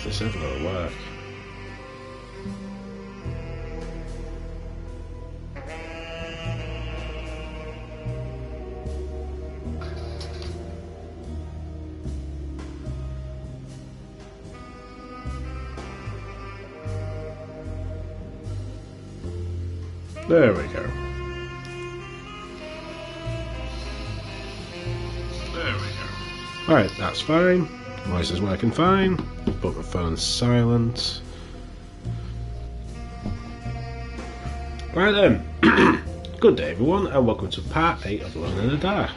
this ever gonna work? There we go. There we go. Alright, that's fine. Voice is working fine. But my phone's silent. Right then. Good day everyone, and welcome to part 8 of Alone in the Dark.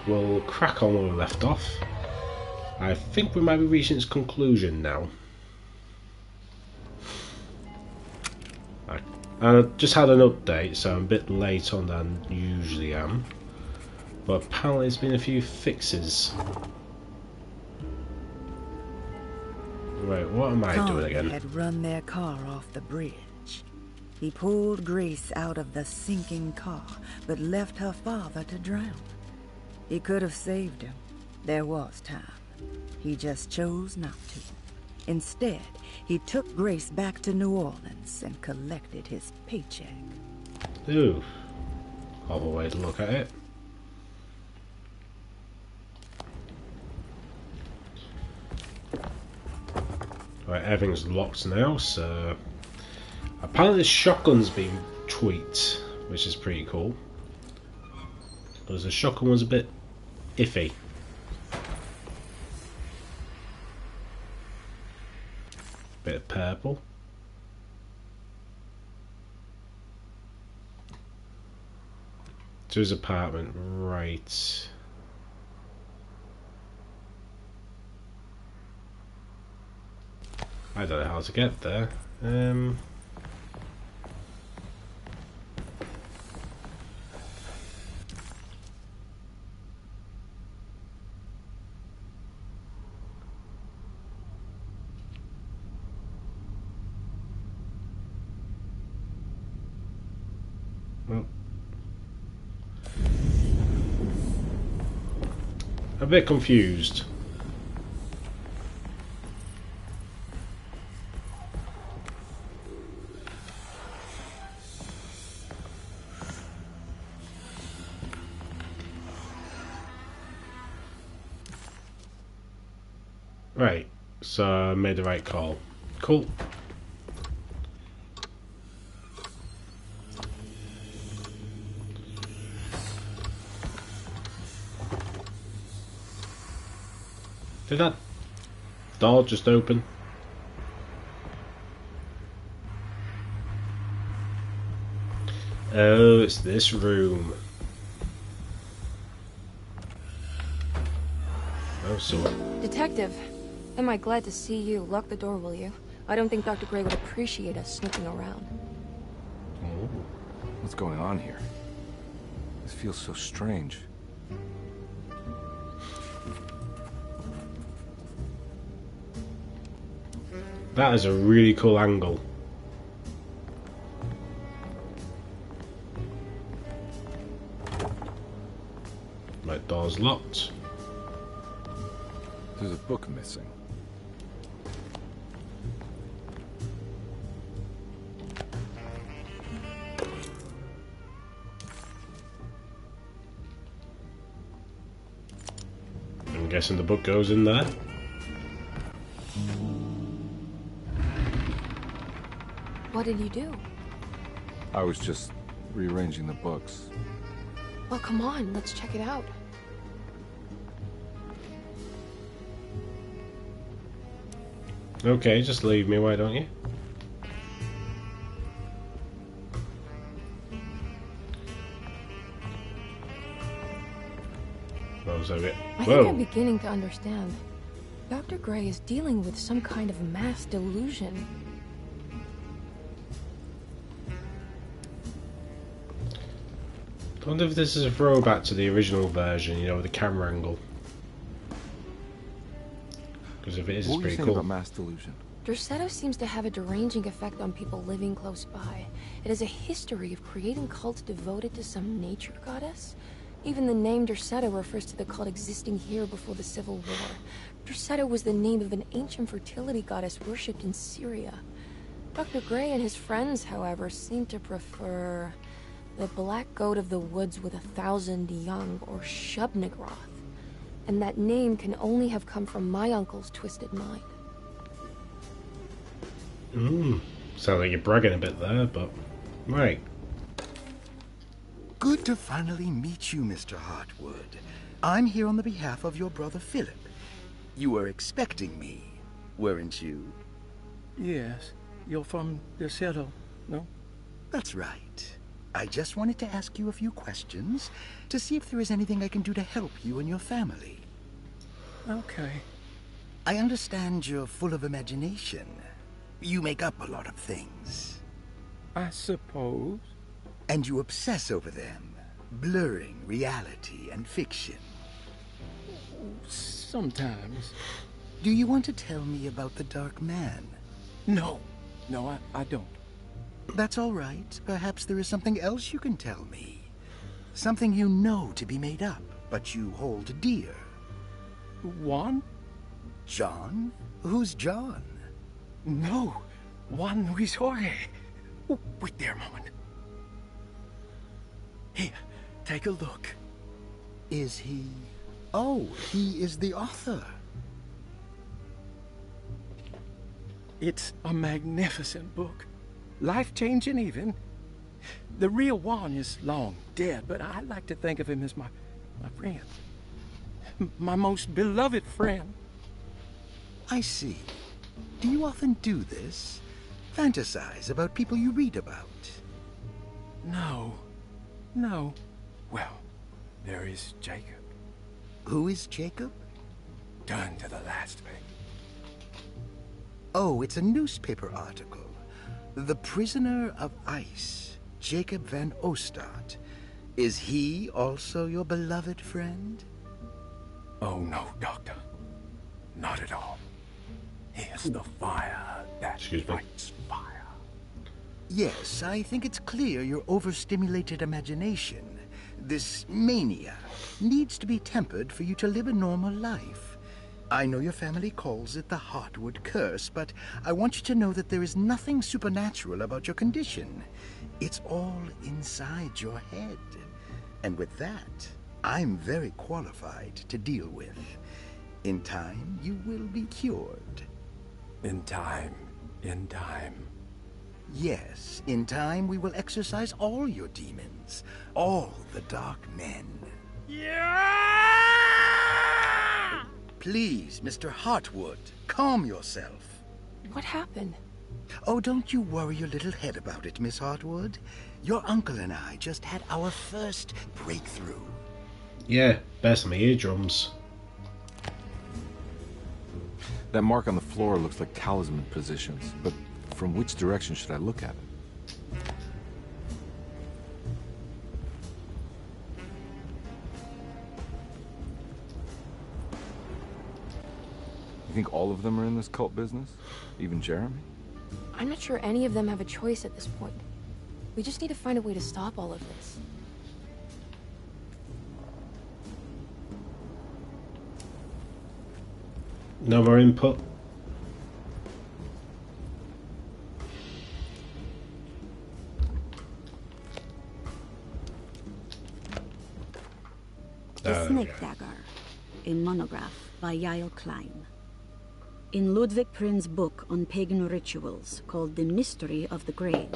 We'll crack on where we left off. I think we might be reaching its conclusion now. I just had an update, so I'm a bit late on than usually am. But apparently there's been a few fixes. Right, what am I doing again? Had run their car off the bridge. He pulled Grace out of the sinking car, but left her father to drown. He could have saved him. There was time. He just chose not to. Instead, he took Grace back to New Orleans and collected his paycheck. Ooh, other way to look at it. Right, everything's locked now, so apparently the shotgun's been tweaked, which is pretty cool. Because the shotgun was a bit iffy. Bit of purple. To his apartment, right. I don't know how to get there. Well, a bit confused. Right, so I made the right call. Cool. Did that door just open? Oh, it's this room. Oh, so Detective, am I glad to see you. Lock the door, will you? I don't think Dr. Gray would appreciate us snooping around. oh. What's going on here? This feels so strange. That is a really cool angle. My door's locked. There's a book missing. I'm guessing the book goes in there. What did you do? I was just rearranging the books. Well, come on, let's check it out. Okay, just leave me, why don't you? What was that? I Whoa. think I'm beginning to understand. Dr. Gray is dealing with some kind of mass delusion. I wonder if this is a throwback to the original version, you know, with the camera angle. Because if it is, it's What were you pretty saying cool. about mass delusion? Derceto seems to have a deranging effect on people living close by. It has a history of creating cults devoted to some nature goddess. Even the name Derceto refers to the cult existing here before the Civil War. Derceto was the name of an ancient fertility goddess worshipped in Syria. Dr. Gray and his friends, however, seem to prefer the black goat of the woods with 1,000 young, or Shub-Nigroth. And that name can only have come from my uncle's twisted mind. Sounds like you're bragging a bit there, but... Right. Good to finally meet you, Mr. Hartwood. I'm here on the behalf of your brother Philip. You were expecting me, weren't you? Yes. You're from Derceto, no? That's right. I just wanted to ask you a few questions to see if there is anything I can do to help you and your family. Okay. I understand you're full of imagination. You make up a lot of things. I suppose. And you obsess over them, blurring reality and fiction. Sometimes. Do you want to tell me about the Dark Man? No. No, I don't. That's all right. Perhaps there is something else you can tell me. Something you know to be made up, but you hold dear. Juan? John? Who's John? No. Juan Luis Jorge. Wait there a moment. Here, take a look. Is he... Oh, he is the author. It's a magnificent book. Life-changing even. The real Juan is long dead, but I like to think of him as my friend. My most beloved friend. I see. Do you often do this? Fantasize about people you read about? No. Well, there is Jacob. Who is Jacob? Done to the last bit. Oh, it's a newspaper article. The Prisoner of Ice, Jacob van Ostad. Is he also your beloved friend? Oh, no, Doctor. Not at all. He is the fire that fights fire. Yes, I think it's clear your overstimulated imagination, this mania, needs to be tempered for you to live a normal life. I know your family calls it the Hartwood curse, but I want you to know that there is nothing supernatural about your condition. It's all inside your head. And with that, I'm very qualified to deal with. In time, you will be cured. In time. Yes, in time we will exorcise all your demons, all the dark men. Yeah! Please, Mr. Hartwood, calm yourself. What happened? Oh, don't you worry your little head about it, Miss Hartwood. Your uncle and I just had our first breakthrough. Yeah, best of my eardrums. That mark on the floor looks like talisman positions, but from which direction should I look at it? You think all of them are in this cult business? Even Jeremy? I'm not sure any of them have a choice at this point. We just need to find a way to stop all of this. No more input. The Snake Dagger, a monograph by Yael Klein. In Ludwig Prin's book on pagan rituals called The Mystery of the Grave,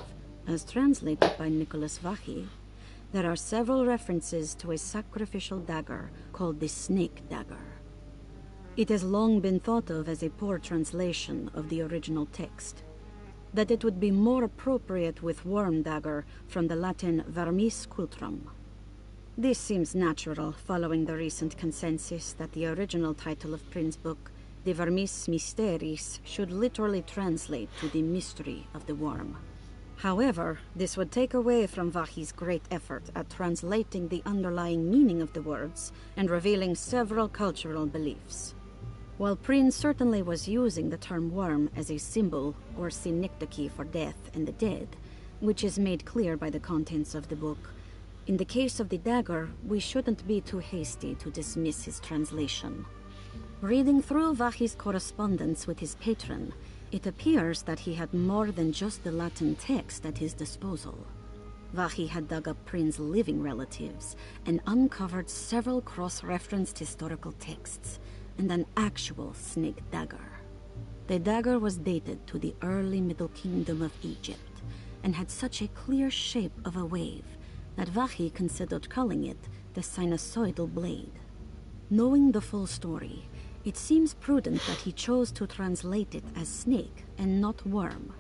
as translated by Nicholas Vachy, there are several references to a sacrificial dagger called the Snake Dagger. It has long been thought of as a poor translation of the original text, that it would be more appropriate with worm dagger from the Latin vermis cultrum. This seems natural following the recent consensus that the original title of Prin's book, De Vermis Mysteris, should literally translate to the mystery of the worm. However, this would take away from Vachy's great effort at translating the underlying meaning of the words and revealing several cultural beliefs. While Prin certainly was using the term worm as a symbol or synecdoche for death and the dead, which is made clear by the contents of the book, in the case of the dagger, we shouldn't be too hasty to dismiss his translation. Reading through Vahi's correspondence with his patron, it appears that he had more than just the Latin text at his disposal. Vahi had dug up Prin's living relatives and uncovered several cross-referenced historical texts and an actual snake dagger. The dagger was dated to the early Middle Kingdom of Egypt and had such a clear shape of a wave that Vahi considered calling it the sinusoidal blade. Knowing the full story, it seems prudent that he chose to translate it as snake and not worm.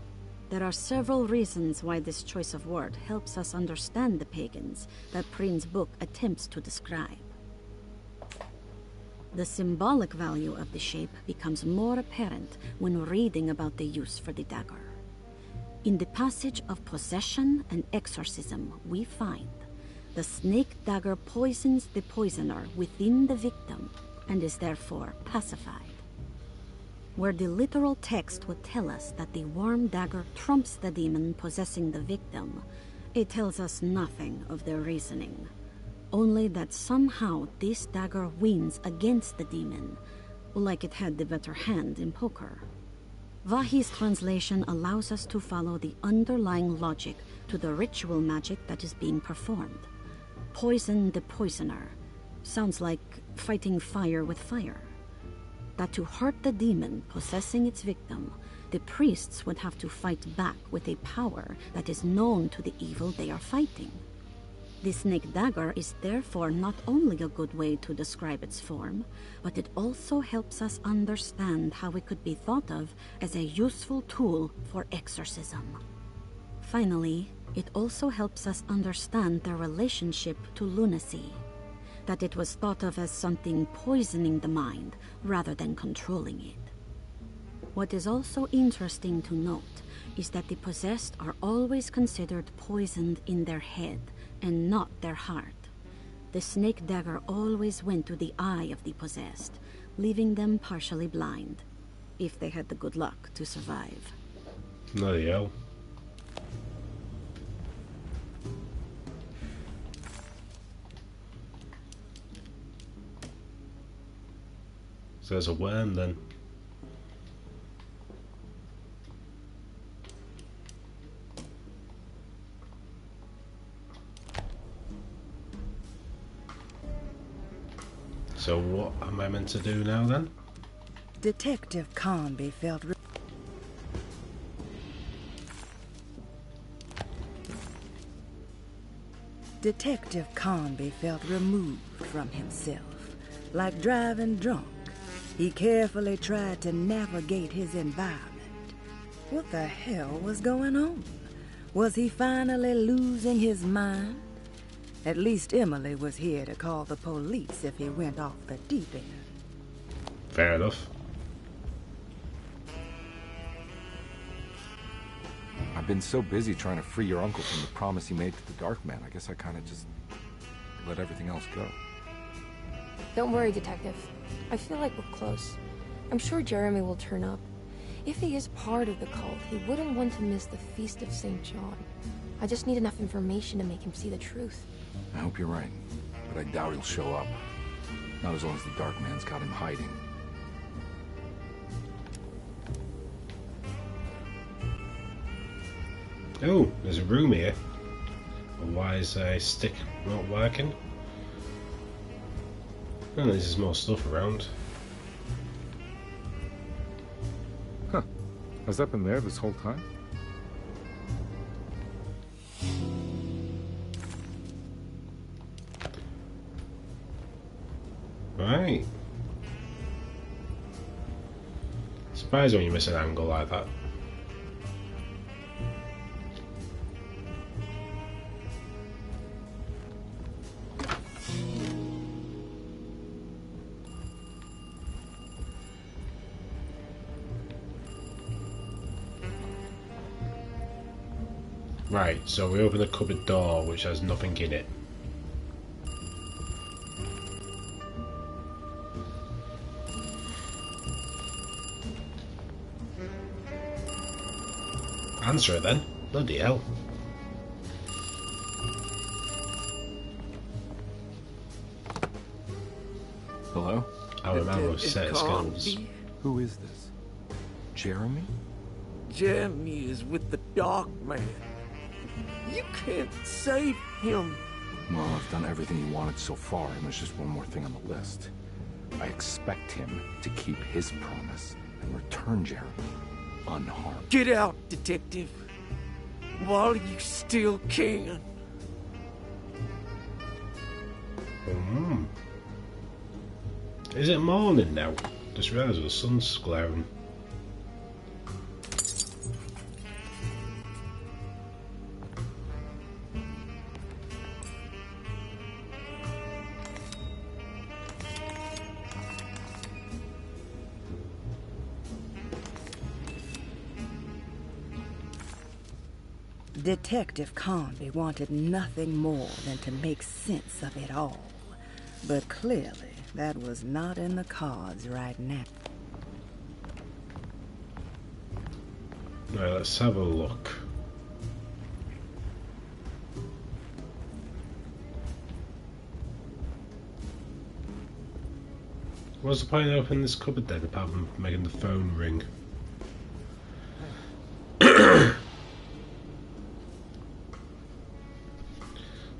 There are several reasons why this choice of word helps us understand the pagans that Prin's book attempts to describe. The symbolic value of the shape becomes more apparent when reading about the use for the dagger. In the passage of possession and exorcism, we find the snake dagger poisons the poisoner within the victim and is therefore pacified. Where the literal text would tell us that the worm dagger trumps the demon possessing the victim, it tells us nothing of their reasoning. Only that somehow this dagger wins against the demon, like it had the better hand in poker. Vahi's translation allows us to follow the underlying logic to the ritual magic that is being performed. Poison the poisoner. Sounds like fighting fire with fire. That to hurt the demon possessing its victim, the priests would have to fight back with a power that is known to the evil they are fighting. The snake dagger is therefore not only a good way to describe its form, but it also helps us understand how it could be thought of as a useful tool for exorcism. Finally, it also helps us understand their relationship to lunacy, that it was thought of as something poisoning the mind rather than controlling it. What is also interesting to note is that the possessed are always considered poisoned in their head and not their heart. The snake dagger always went to the eye of the possessed, leaving them partially blind, if they had the good luck to survive. Bloody hell. So there's a worm then. So what am I meant to do now then? Detective Conby felt Detective Conby felt removed from himself, like driving drunk. He carefully tried to navigate his environment. What the hell was going on? Was he finally losing his mind? At least Emily was here to call the police if he went off the deep end. Fair enough. I've been so busy trying to free your uncle from the promise he made to the Dark Man. I guess I kind of just let everything else go. Don't worry, Detective. I feel like we're close. I'm sure Jeremy will turn up. If he is part of the cult, he wouldn't want to miss the Feast of St. John. I just need enough information to make him see the truth. I hope you're right, but I doubt he'll show up. Not as long as the Dark Man's got him hiding. Oh, there's a room here. Why is a stick not working? Oh, there's just more stuff around. Huh. Has that been there this whole time? Right. Surprised when you miss an angle like that. Right, so we open the cupboard door which has nothing in it. Answer it then. Bloody hell. Hello? I'm a man with set of skills. Who is this? Jeremy? Jeremy is with the Dark Man. You can't save him. Well, I've done everything he wanted so far, and there's just one more thing on the list. I expect him to keep his promise and return Jeremy unharmed. Get out, detective. While you still can. Is it morning now? Just realised the sun's glaring. Detective Conby wanted nothing more than to make sense of it all. But clearly, that was not in the cards right now. Right, let's have a look. What's the point of opening this cupboard then, apart from making the phone ring?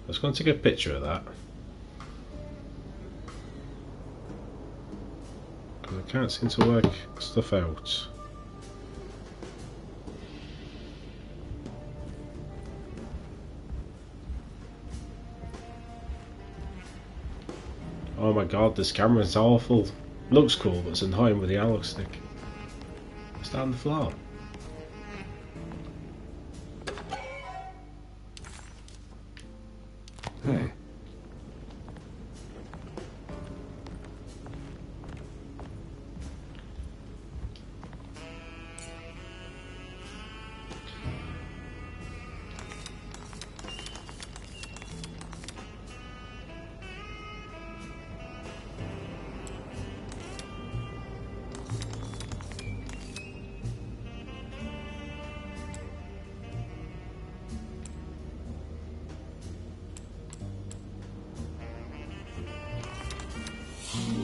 Let's go and take a picture of that. Because I can't seem to work stuff out. Oh my god, this camera is awful. Looks cool, but it's annoying with the analog stick. It's down the floor. Hey.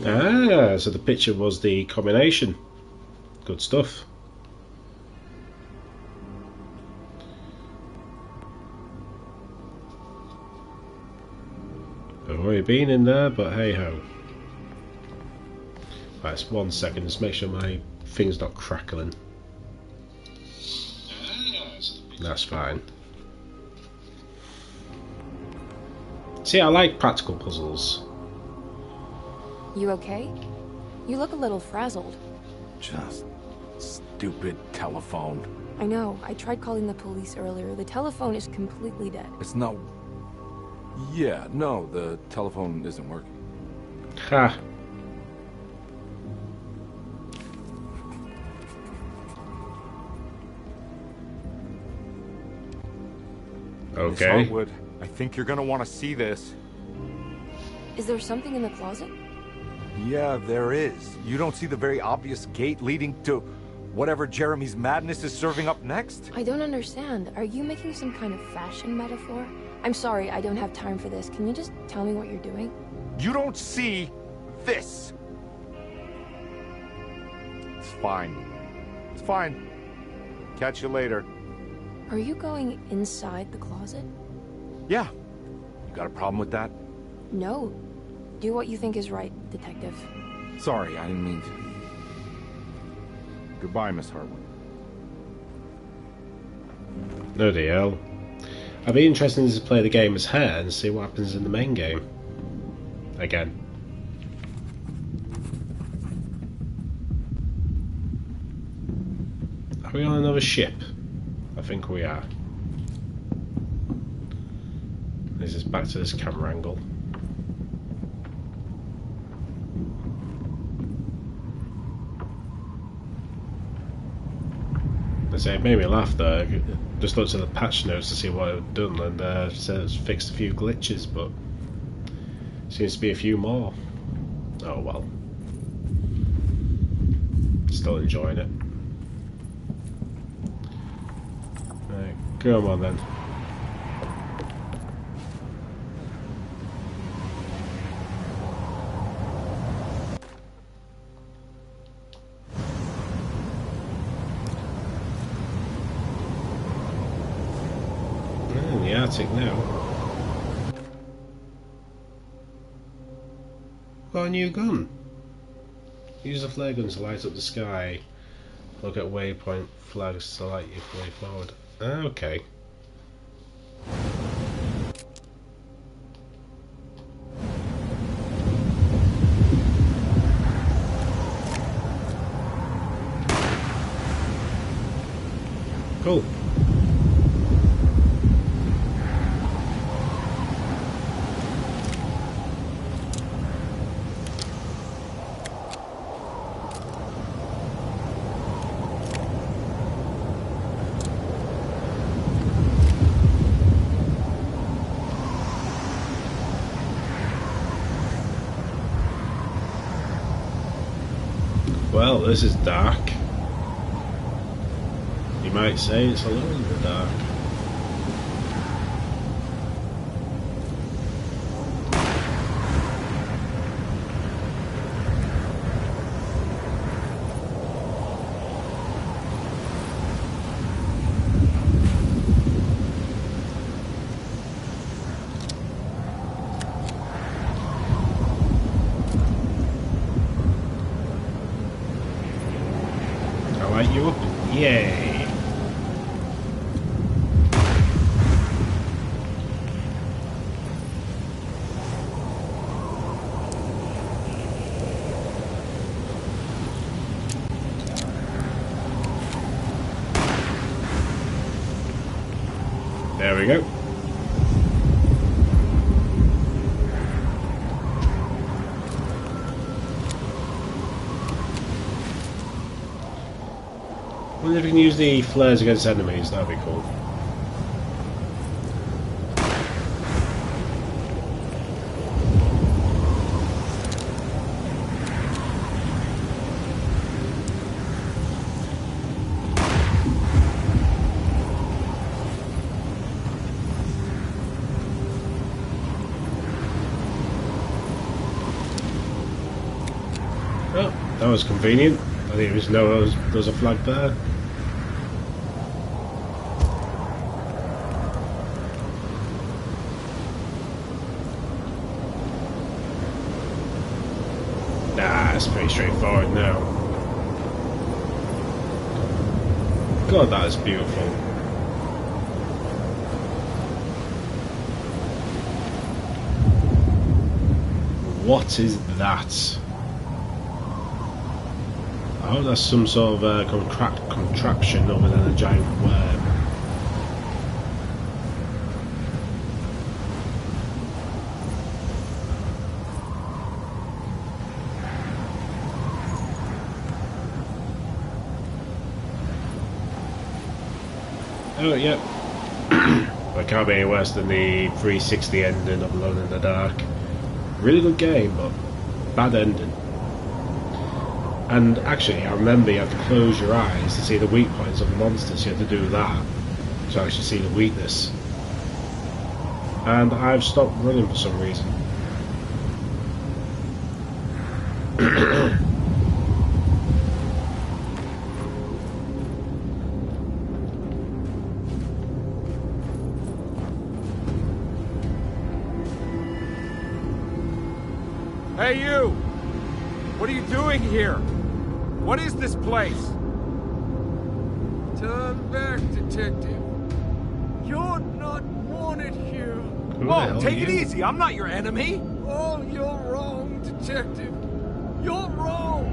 Ah, so the picture was the combination. Good stuff. I've already been in there, but hey ho. Right, it's 1 second, just make sure my thing's not crackling. That's fine. See, I like practical puzzles. You okay? You look a little frazzled. Just stupid telephone. I know. I tried calling the police earlier. The telephone is completely dead. It's not... Yeah, no, the telephone isn't working. Ha! Miss Okay. Hartwood, I think you're gonna want to see this. Is there something in the closet? Yeah, there is. You don't see the very obvious gate leading to whatever Jeremy's madness is serving up next? I don't understand. Are you making some kind of fashion metaphor? I'm sorry, I don't have time for this. Can you just tell me what you're doing? You don't see this. It's fine. It's fine. Catch you later. Are you going inside the closet? Yeah. You got a problem with that? No. Do what you think is right, detective. Sorry, I didn't mean to. Goodbye, Miss Hartwood. No deal. I'd be interested to play the game as her and see what happens in the main game. Again. Are we on another ship? I think we are. This is back to this camera angle. I say it made me laugh though. I just looked at the patch notes to see what it had done, and it says it's fixed a few glitches, but seems to be a few more. Oh well. Still enjoying it. Right, come on then. attic now. Got a new gun. Use the flare gun to light up the sky. Look at waypoint flags to light your way forward. Okay. Cool. Well, this is dark. You might say it's a little bit dark. I'll light you up. Yay! There we go. Wonder if we can use the flares against enemies, that'd be cool. Oh, that was convenient. I didn't even know there was a flag there. Nah, it's pretty straightforward now. God, that is beautiful. What is that? Oh, that's some sort of contraption other than a giant worm. Oh, yep. Well, it can't be any worse than the 360 ending of Alone in the Dark. Really good game, but bad ending. And actually, I remember you have to close your eyes to see the weak points of the monsters. You have to do that to actually see the weakness. And I've stopped running for some reason. Hey, you! What are you doing here? What is this place? Turn back, detective. You're not wanted here. Whoa, take it easy. I'm not your enemy. Oh, you're wrong, detective. You're wrong.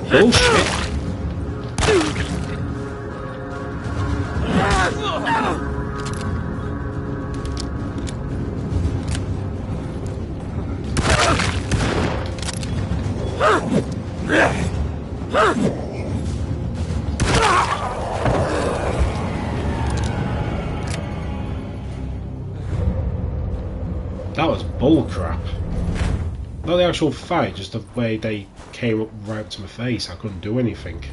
Bullshit. That was bullcrap. Not the actual fight, just the way they came up right up to my face. I couldn't do anything.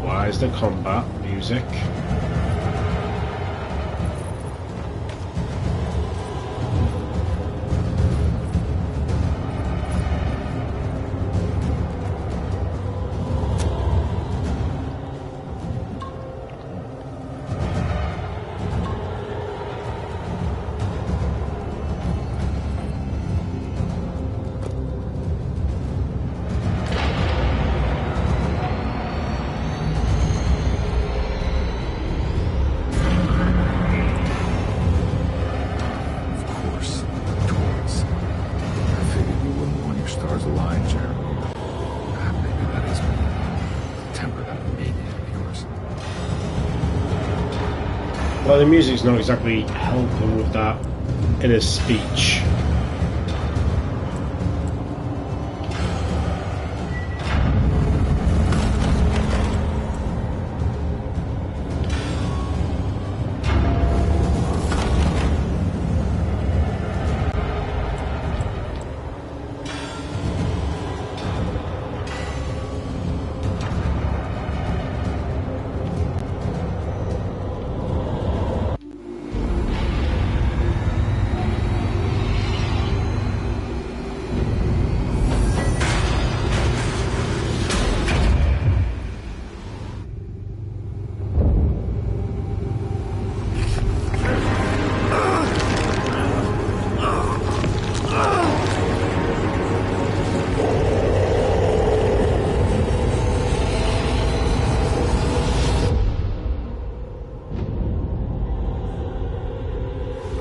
Why is the combat music. Well, the music's not exactly helping with that inner speech.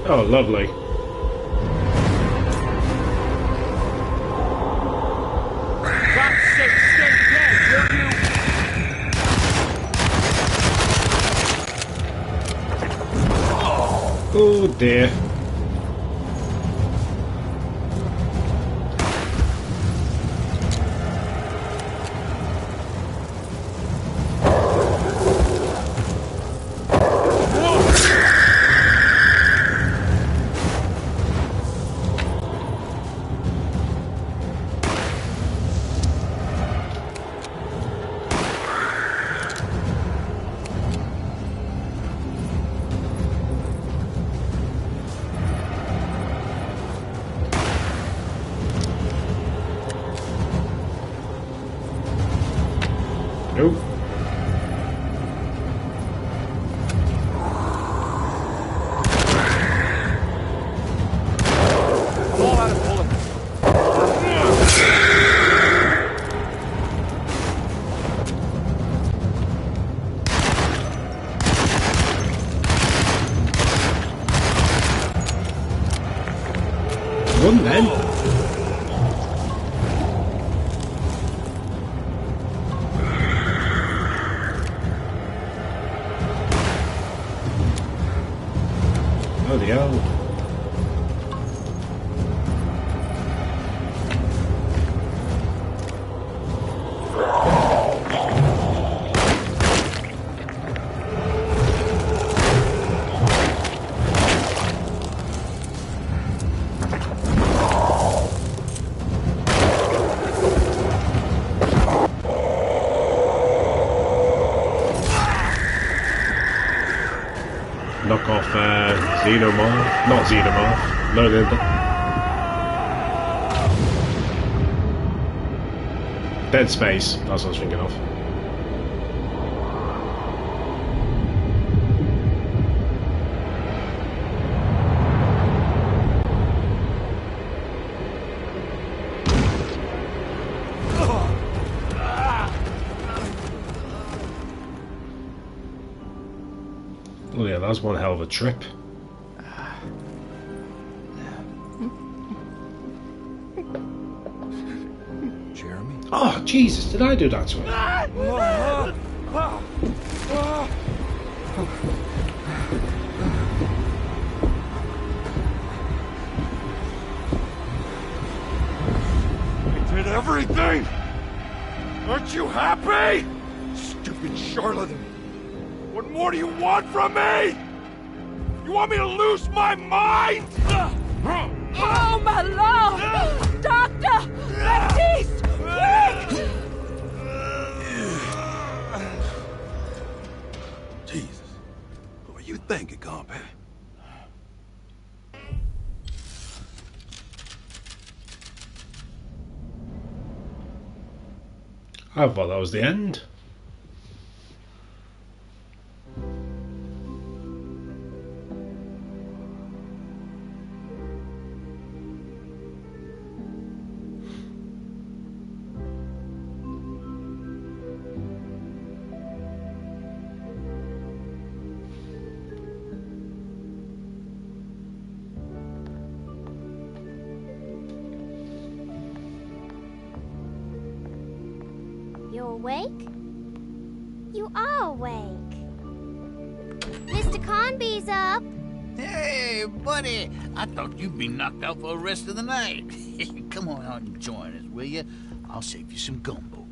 Oh, lovely. God's sake, stay dead, will you? Oh dear. Nope. I'm all out of bullets. Run then. Bloody hell. Knock off Xenomorph. Not Xenomorph. No, they're Dead Space. That's what I was thinking of. Oh yeah, that's one hell of a trip. Jeremy? Oh, Jesus, did I do that to him? I did everything! Aren't you happy? Stupid charlatan! What more do you want from me? You want me to lose my mind? Oh, my lord! Doctor! Baptiste! Quick! I thought that was the end. You awake? You are awake. Mr. Conby's up. Hey, buddy. I thought you'd be knocked out for the rest of the night. Come on out and join us, will you? I'll save you some gumbo.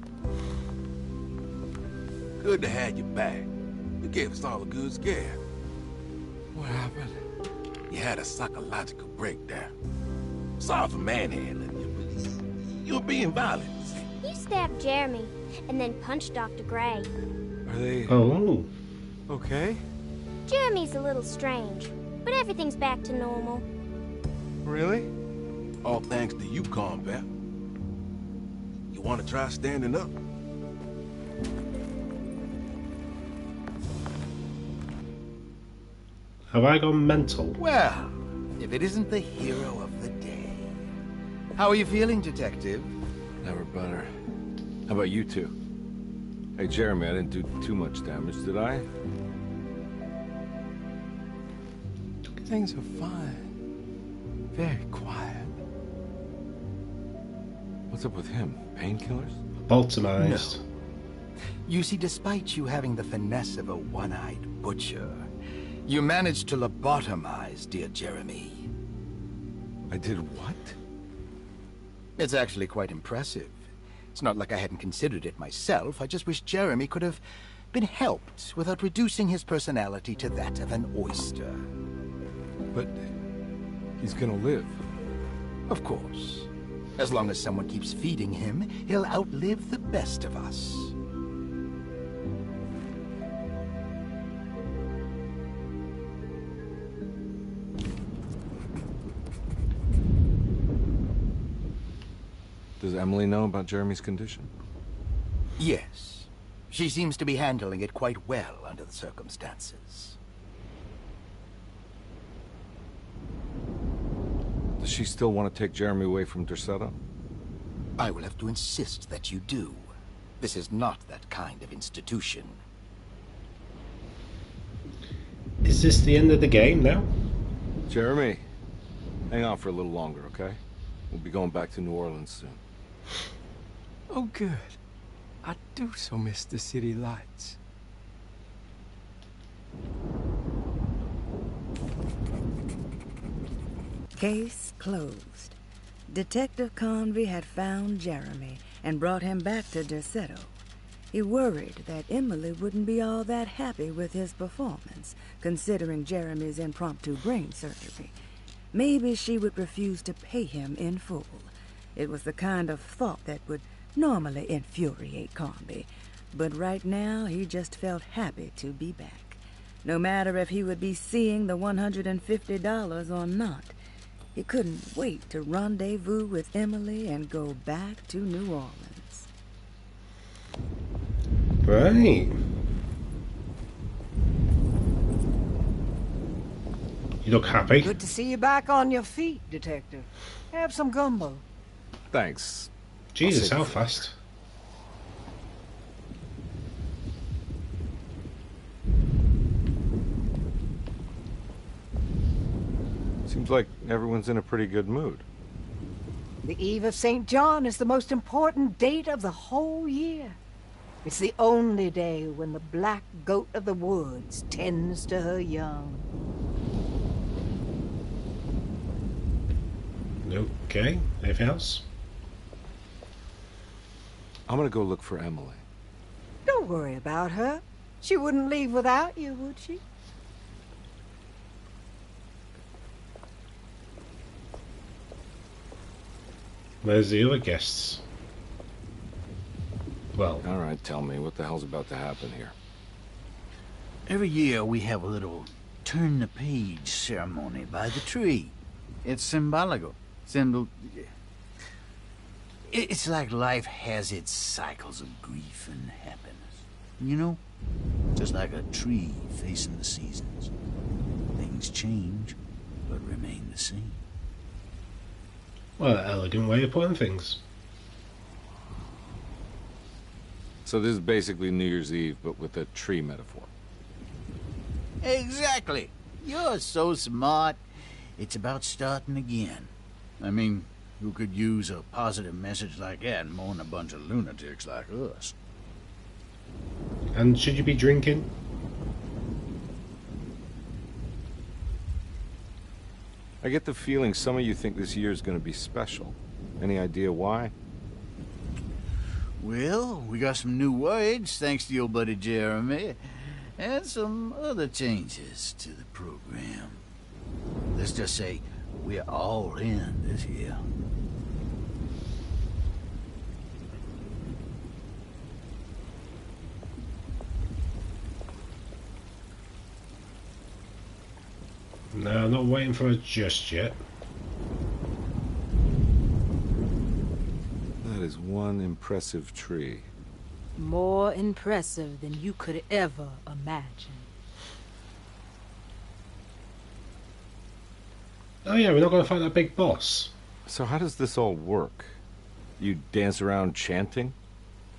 Good to have you back. You gave us all a good scare. What happened? You had a psychological breakdown. Sorry for manhandling you, but you were being violent. You stabbed Jeremy and then punched Dr. Gray. Are they Oh. okay? Jeremy's a little strange, but everything's back to normal. Really? All thanks to you, combat. You want to try standing up? Have I gone mental? Well, if it isn't the hero of the day. How are you feeling, Detective? Never better. How about you two? Hey, Jeremy, I didn't do too much damage, did I? Things are fine. Very quiet. What's up with him? Painkillers? Baltimized. You see, despite you having the finesse of a one-eyed butcher, you managed to lobotomize dear Jeremy. I did what? It's actually quite impressive. It's not like I hadn't considered it myself. I just wish Jeremy could have been helped without reducing his personality to that of an oyster. But he's gonna live. Of course. As long as someone keeps feeding him, he'll outlive the best of us. Does Emily know about Jeremy's condition? Yes. She seems to be handling it quite well under the circumstances. Does she still want to take Jeremy away from Derceto? I will have to insist that you do. This is not that kind of institution. Is this the end of the game now? Jeremy, hang on for a little longer, okay? We'll be going back to New Orleans soon. Oh, good. I do so miss the city lights. Case closed. Detective Convy had found Jeremy and brought him back to Derceto. He worried that Emily wouldn't be all that happy with his performance, considering Jeremy's impromptu brain surgery. Maybe she would refuse to pay him in full. It was the kind of thought that would normally infuriate Conby, but right now he just felt happy to be back. No matter if he would be seeing the $150 or not, he couldn't wait to rendezvous with Emily and go back to New Orleans. Right. You look happy. Good to see you back on your feet, Detective. Have some gumbo. Thanks. Jesus, how fast. Seems like everyone's in a pretty good mood. The Eve of St. John is the most important date of the whole year. It's the only day when the black goat of the woods tends to her young. Okay, anything else? I'm gonna go look for Emily. Don't worry about her. She wouldn't leave without you, would she? Where's the other guests? Well, All right, tell me, what the hell's about to happen here? Every year we have a little turn-the-page ceremony by the tree. It's symbolical. It's like life has its cycles of grief and happiness. You know? Just like a tree facing the seasons. Things change, but remain the same. Well, an elegant way of putting things. So this is basically New Year's Eve, but with a tree metaphor. Exactly. You're so smart. It's about starting again. I mean, who could use a positive message like that more than a bunch of lunatics like us? And should you be drinking? I get the feeling some of you think this year is going to be special. Any idea why? Well, we got some new words, thanks to your buddy Jeremy, and some other changes to the program. Let's just say we're all in this year. No, I'm not waiting for it just yet. That is one impressive tree. More impressive than you could ever imagine. Oh yeah, we're not going to fight that big boss. So how does this all work? You dance around chanting?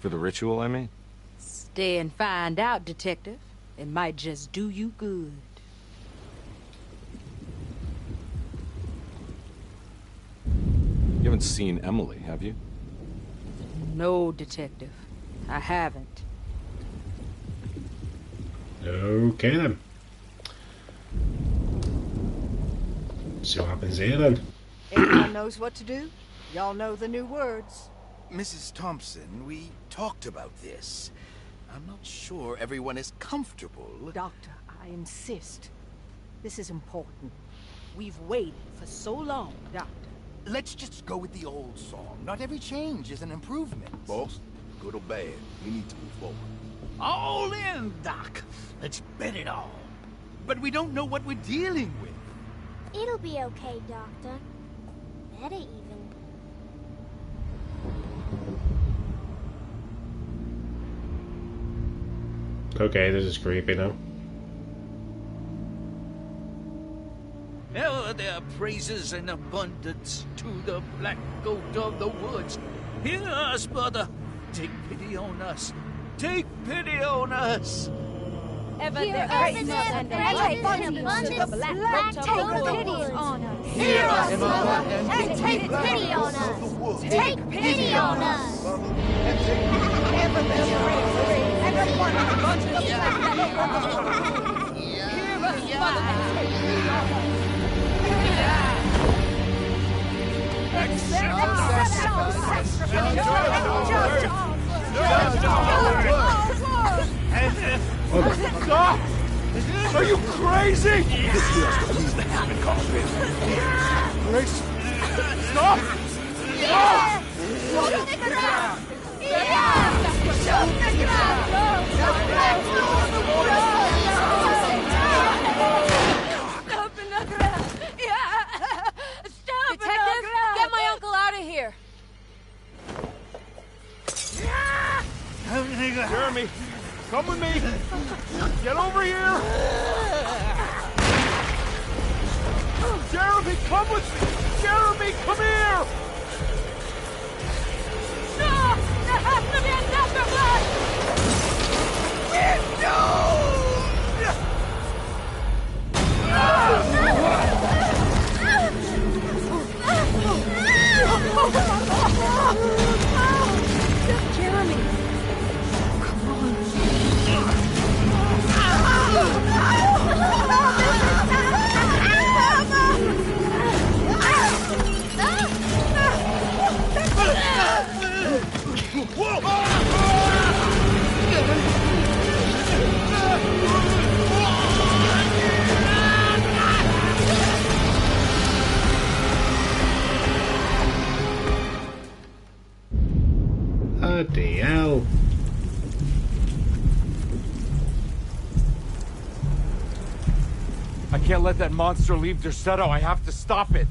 For the ritual, I mean? Stay and find out, Detective. It might just do you good. You haven't seen Emily, have you? No, Detective. I haven't. Okay then. See what happens here then. Everyone knows what to do? Y'all know the new words. Mrs. Thompson, we talked about this. I'm not sure everyone is comfortable. Doctor, I insist. This is important. We've waited for so long, Doctor. Let's just go with the old song. Not every change is an improvement. Boss, good or bad, we need to move forward. All in, Doc. Let's bet it all. But we don't know what we're dealing with. It'll be okay, Doctor. Better even. Okay, this is creepy now. Now there are praises and abundance to the black goat of the woods. Hear us, brother. Take pity on us. Take pity on us. Hear us, mother, and abundance to the black goat of the woods. Hear us, mother, and take pity on us. Take pity on us. Ever the praise and abundance to the black goat of the woods. Hear us, mother, and take pity on us. Accept our sacrifice. Stop! Are you crazy? Use the habit called Grace, stop! Stop! Detective, get my uncle out of here. Jeremy, come with me! Get over here! Jeremy, come with me! Jeremy, come here! No! There has to be another one! We're Jeremy! Come on. Bloody hell. I can't let that monster leave Derceto. I have to stop it.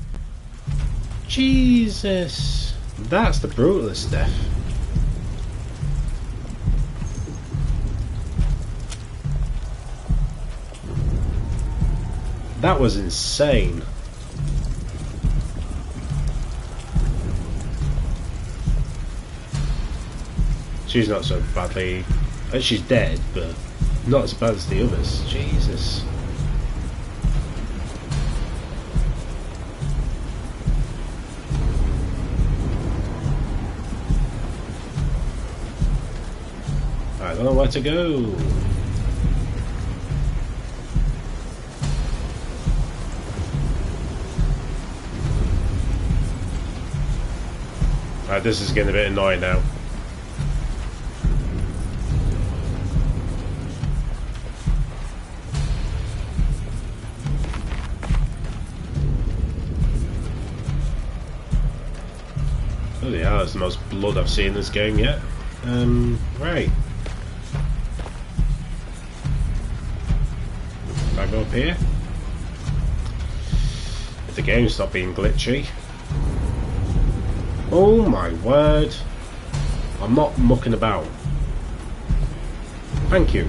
Jesus. That's the brutalist death. That was insane. She's not so badly... she's dead, but not as bad as the others. Jesus. I don't know where to go. Right, this is getting a bit annoying now. Holy hell, that's the most blood I've seen in this game yet. Right. If I go up here? If the game's not being glitchy. Oh my word. I'm not mucking about. Thank you.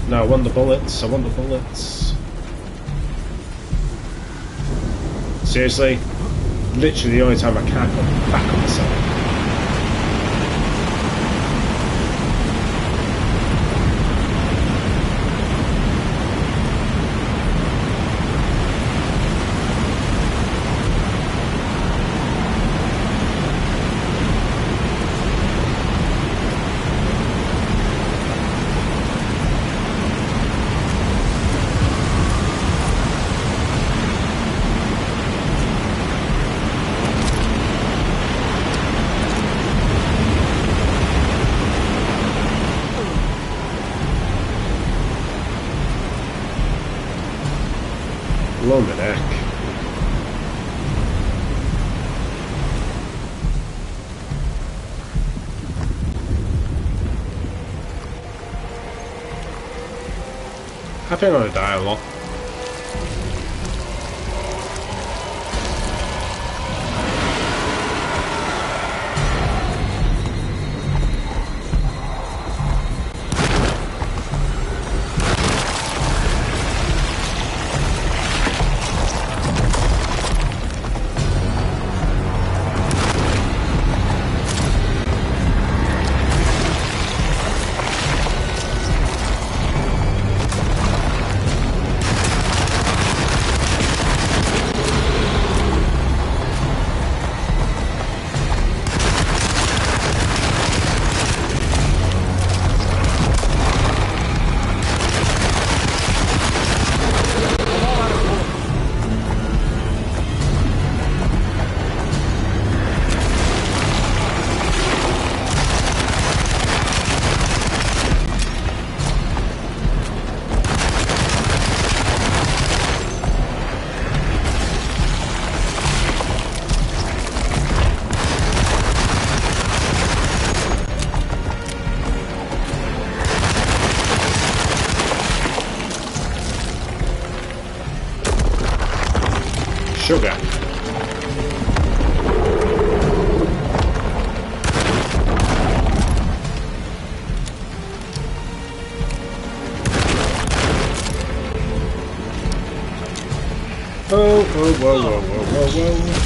No, I want the bullets. I want the bullets. Seriously? Literally the only time I can't go back on myself. Blow my neck. I think I'm gonna die a lot. Sugar. Oh, whoa, whoa, whoa, whoa, whoa, whoa.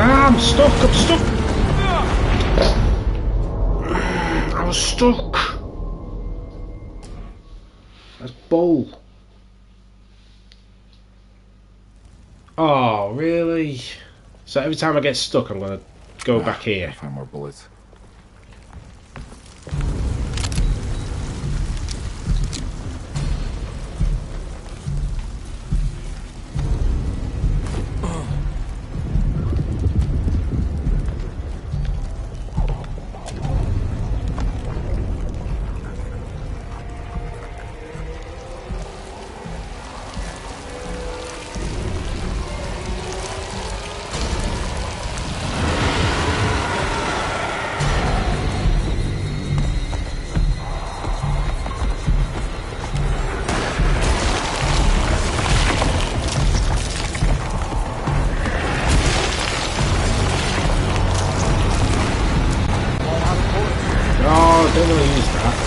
I'm stuck. I was stuck. That's bull. Oh, really? So every time I get stuck, I'm gonna go back here. Find more bullets. Oh, don't want to use that.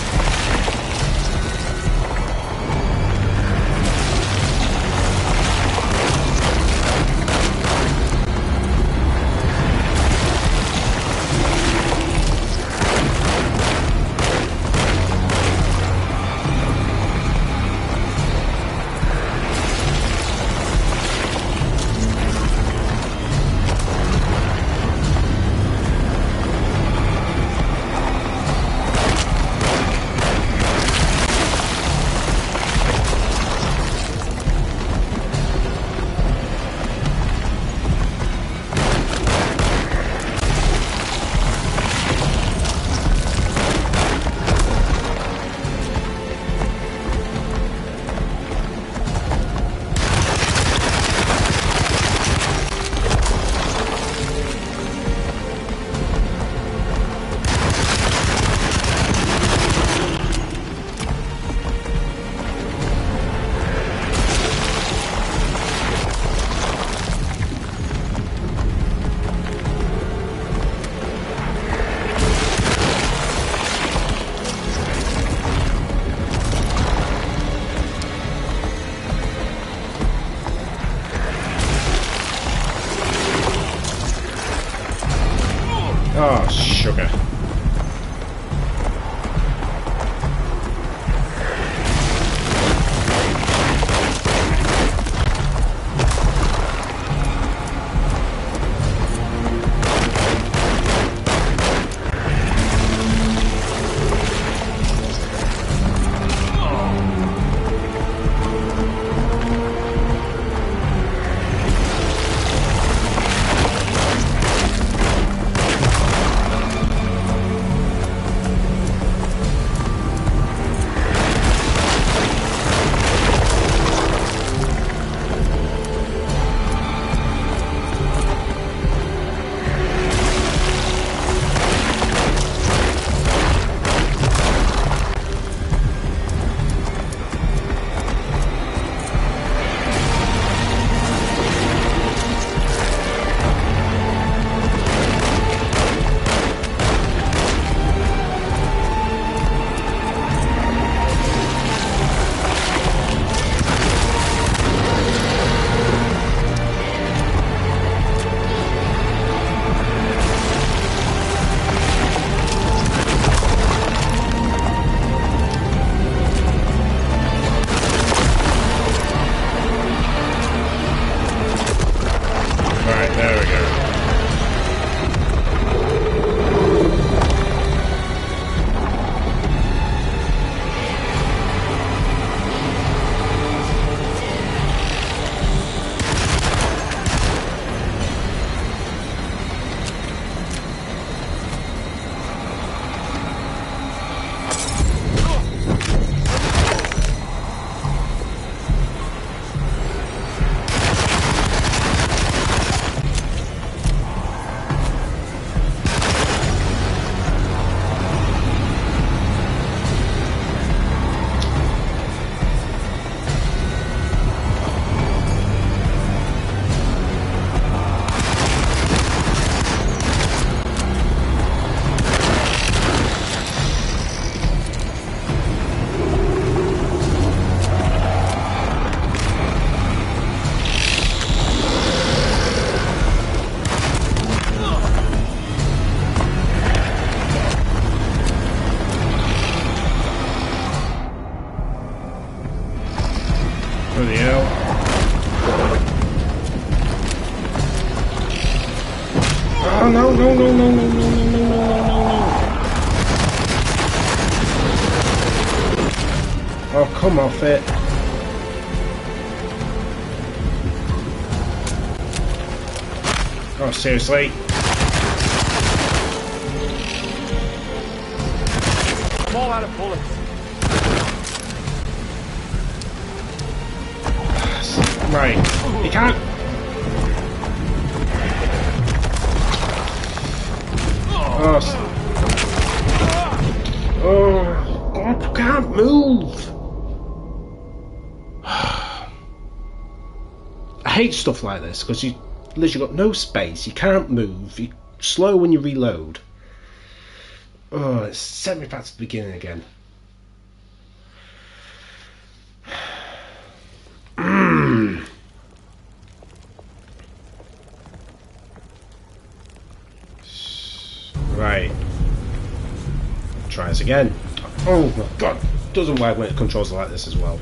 Oh, sugar. Oh no, no, no, no, no, no, no, no, no, no, no. Oh, come off it. Oh, seriously? I'm all out of bullets. Right. You can't... Oh, God, you can't move. I hate stuff like this because you literally got no space. You can't move. You're slow when you reload. Oh, it's sent me back to the beginning again. Right. Try this again. Oh my god. Doesn't work when it controls like this as well.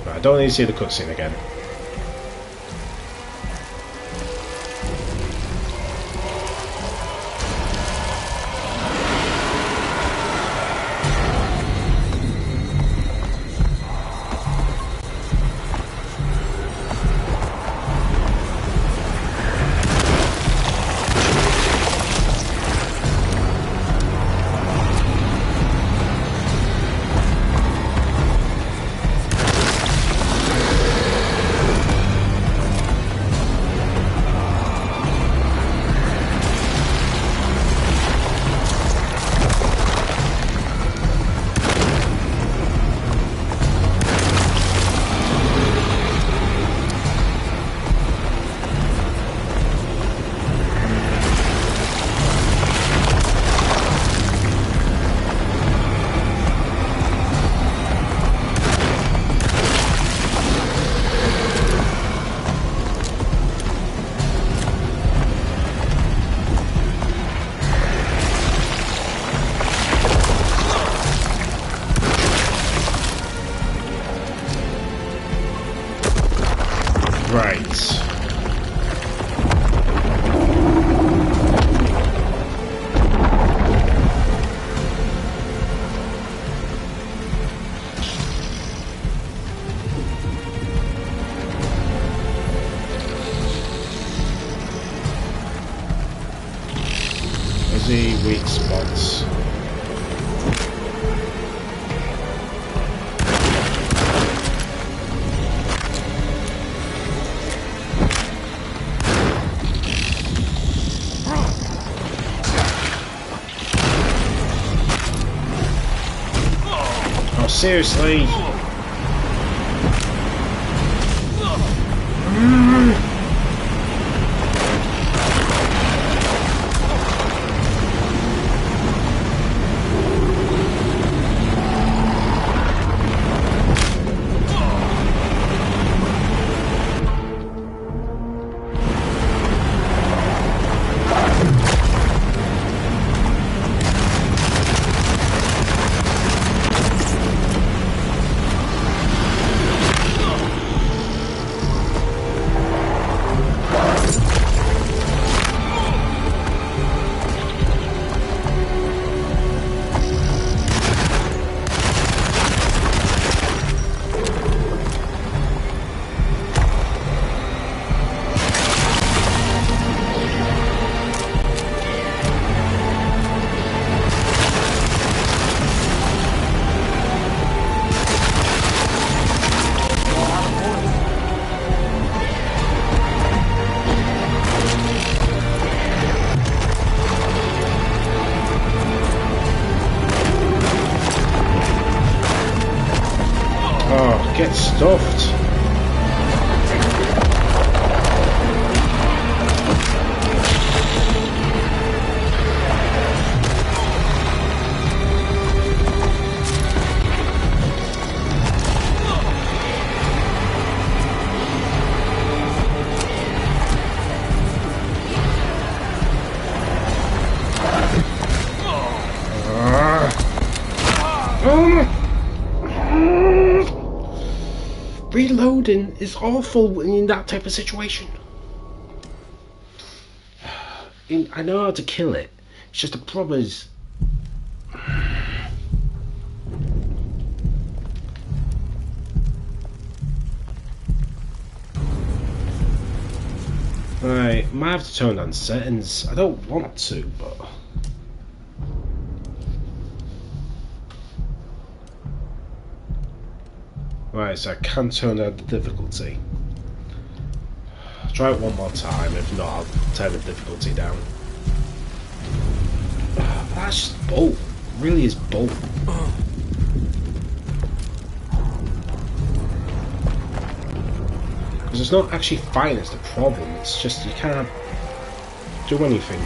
Right, I don't need to see the cutscene again. The weak spots. Oh, seriously? Get stuffed. reloading is awful in that type of situation. I know how to kill it. It's just the problem is... Right, might have to turn down settings. I don't want to, but... Right, so I can turn down the difficulty. I'll try it one more time, if not I'll turn the difficulty down. That's just bull. It really is bull. Because it's not actually fighting, it's the problem. It's just you can't do anything.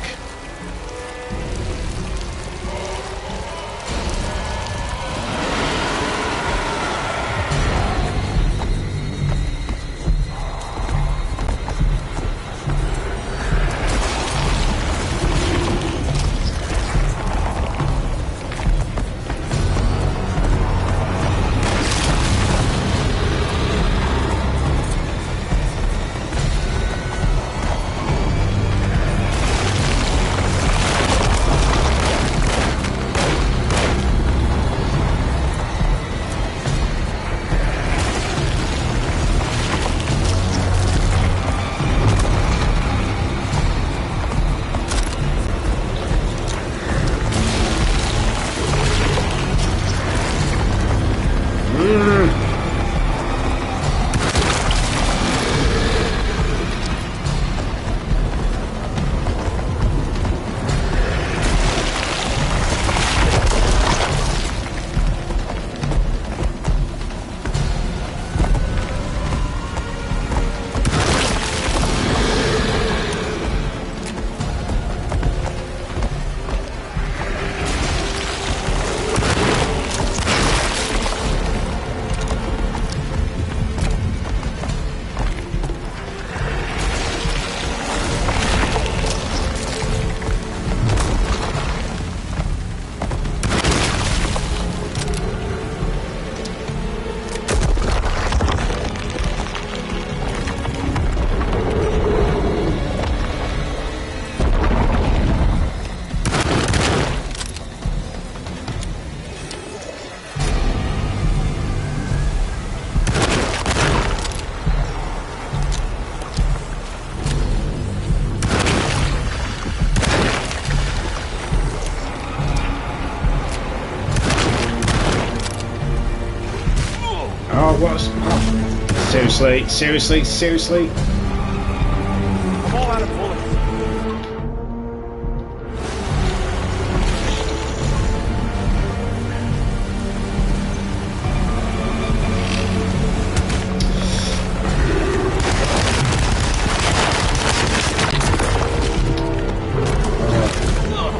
Seriously. I'm all out of bullets.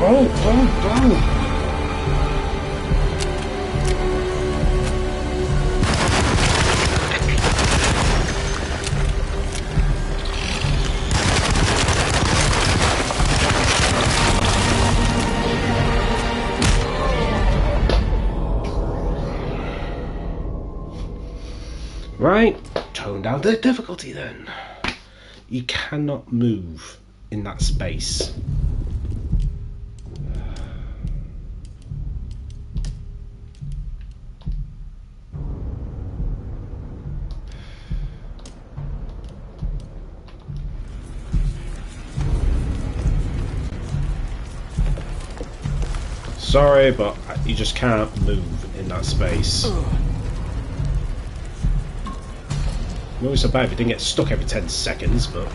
Oh. Right, tone down the difficulty then. You cannot move in that space. Sorry, but you just can't move in that space. It was so bad if you didn't get stuck every 10 seconds, but...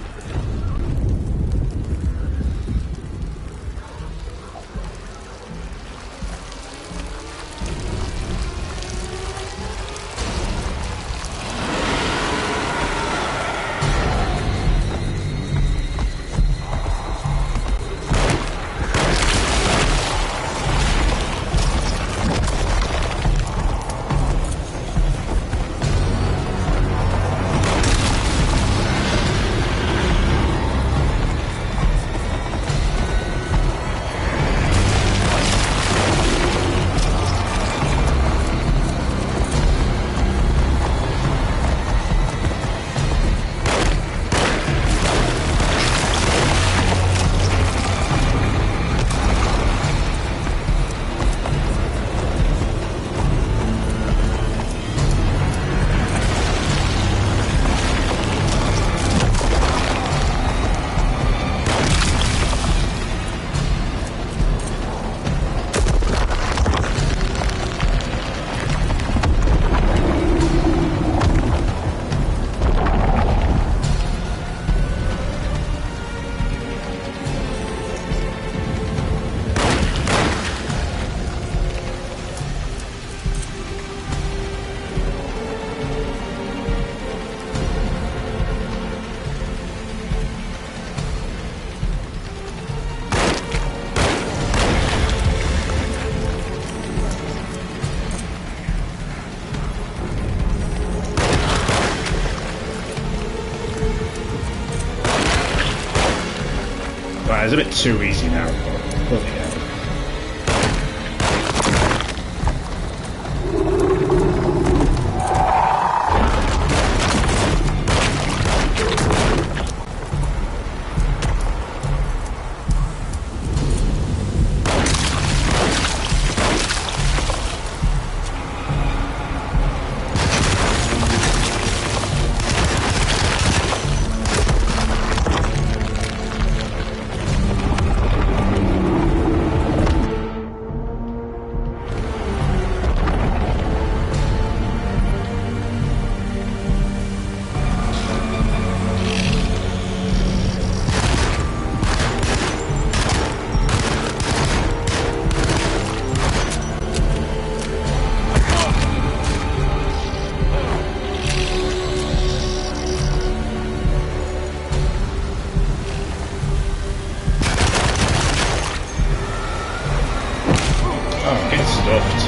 Right, it's a bit too easy now. But yeah. Oh, get stuffed.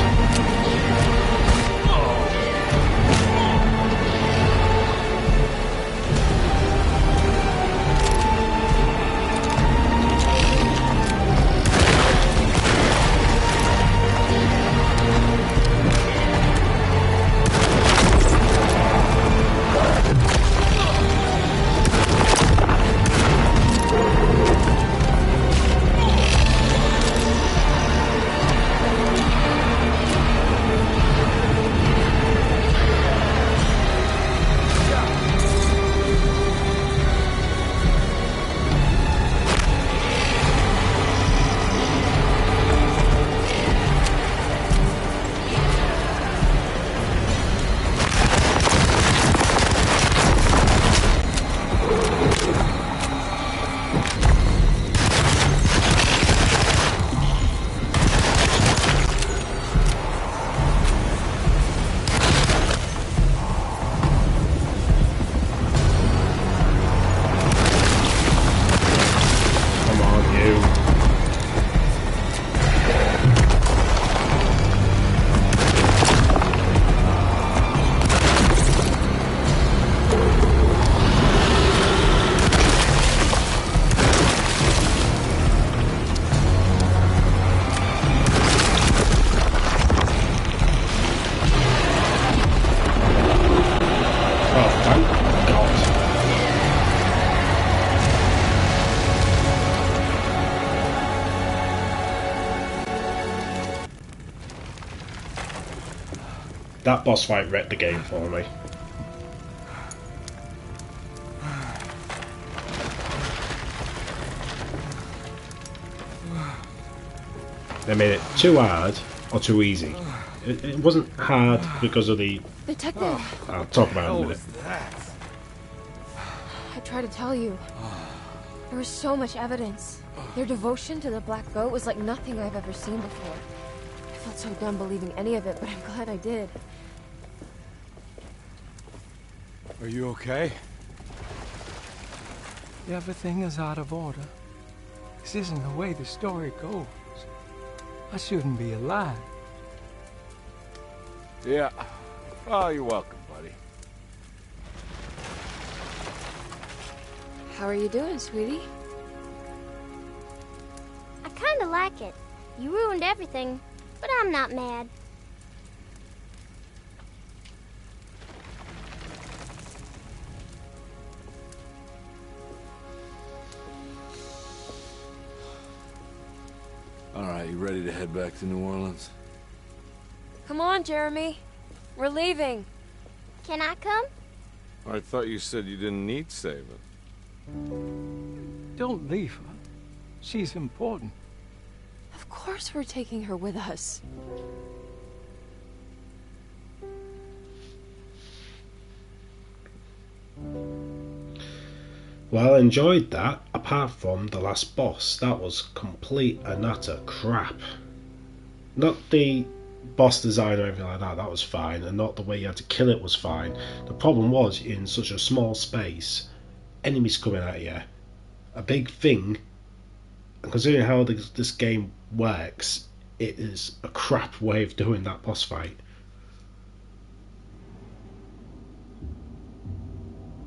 That boss fight wrecked the game for me. They made it too hard or too easy. It wasn't hard because of the... Detective! I'll talk about it in a minute. I tried to tell you. There was so much evidence. Their devotion to the Black Goat was like nothing I've ever seen before. I felt so dumb believing any of it, but I'm glad I did. Are you okay? Everything is out of order. This isn't the way the story goes. I shouldn't be alive. Yeah. Oh, you're welcome, buddy. How are you doing, sweetie? I kinda like it. You ruined everything, but I'm not mad. Alright, you ready to head back to New Orleans? Come on, Jeremy. We're leaving. Can I come? I thought you said you didn't need saving. Don't leave her. She's important. Of course we're taking her with us. Well, I enjoyed that, apart from the last boss. That was complete and utter crap. Not the boss design or anything like that, that was fine, and not the way you had to kill it was fine. The problem was, in such a small space, enemies coming at you, a big thing, and considering how this game works, it is a crap way of doing that boss fight.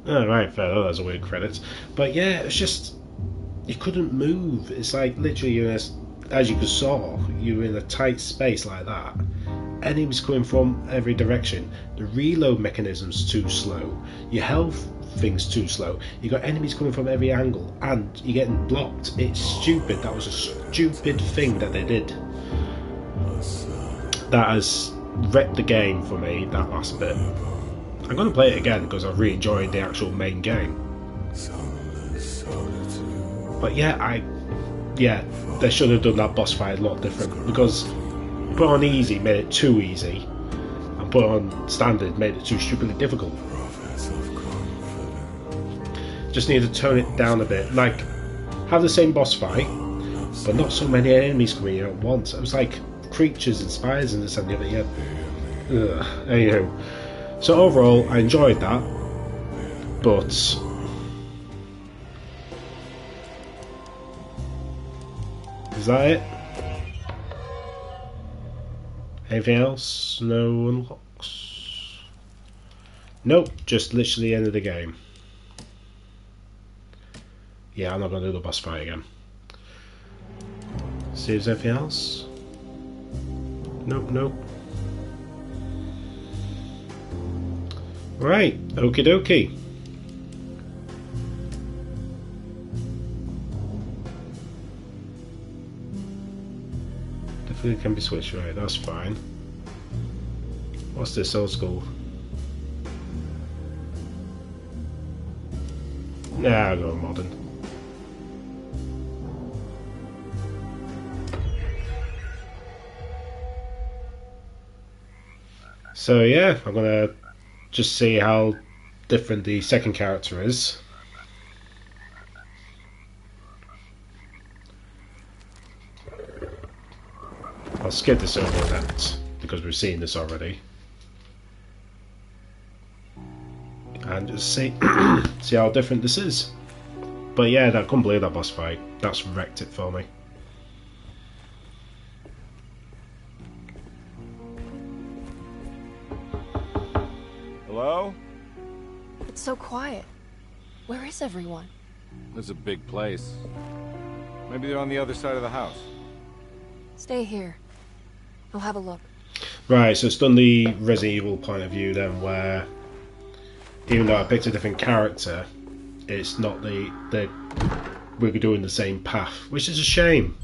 Alright, fair, there's a weird credits. But yeah, it's just... you couldn't move. It's like literally you're in as you saw, you were in a tight space like that. Enemies coming from every direction. The reload mechanism's too slow. Your health thing's too slow. You got enemies coming from every angle, and you're getting blocked. It's stupid. That was a stupid thing that they did. That has wrecked the game for me. That last bit. I'm gonna play it again because I've really enjoyed the actual main game. But yeah, they should have done that boss fight a lot different, because put on easy made it too easy, and put on standard made it too stupidly difficult. Just need to tone it down a bit. Like, have the same boss fight, but not so many enemies coming in at once. It was like creatures and spiders and this and the other. Yeah. Anywho, so overall, I enjoyed that, but is that it? Anything else? No unlocks? Nope, just literally the end of the game. Yeah, I'm not going to do the boss fight again. See if there's anything else? Nope. Right, okie dokie. Definitely can be switched, right, that's fine. What's this, old school? Nah, I'll go modern. So yeah, I'm gonna just see how different the second character is. I'll skip this over that because we've seen this already, and just see see how different this is. But yeah, I couldn't believe that boss fight. That's wrecked it for me. Hello? It's so quiet. Where is everyone? This is a big place. Maybe they're on the other side of the house. Stay here. I'll have a look. Right, so it's done the Resident Evil point of view then, where even though I picked a different character, it's not we're doing the same path, which is a shame.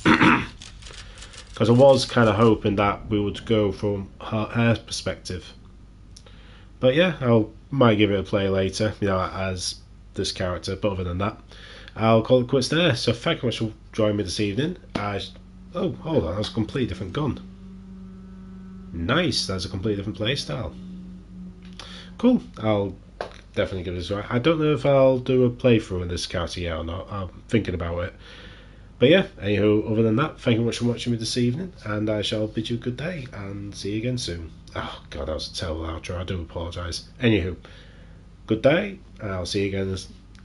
Because I was kind of hoping that we would go from her perspective. But yeah, might give it a play later, as this character. But other than that, I'll call it quits there. So thank you much for joining me this evening. Oh, hold on, that's a completely different gun. Nice, that's a completely different playstyle. Cool, I'll definitely give this a try. I don't know if I'll do a playthrough in this character yet or not. I'm thinking about it. But yeah, anywho, other than that, thank you much for watching me this evening, and I shall bid you a good day, and see you again soon. Oh god, that was a terrible outro, I do apologise. Anywho, good day, and I'll see you again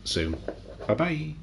soon. Bye bye.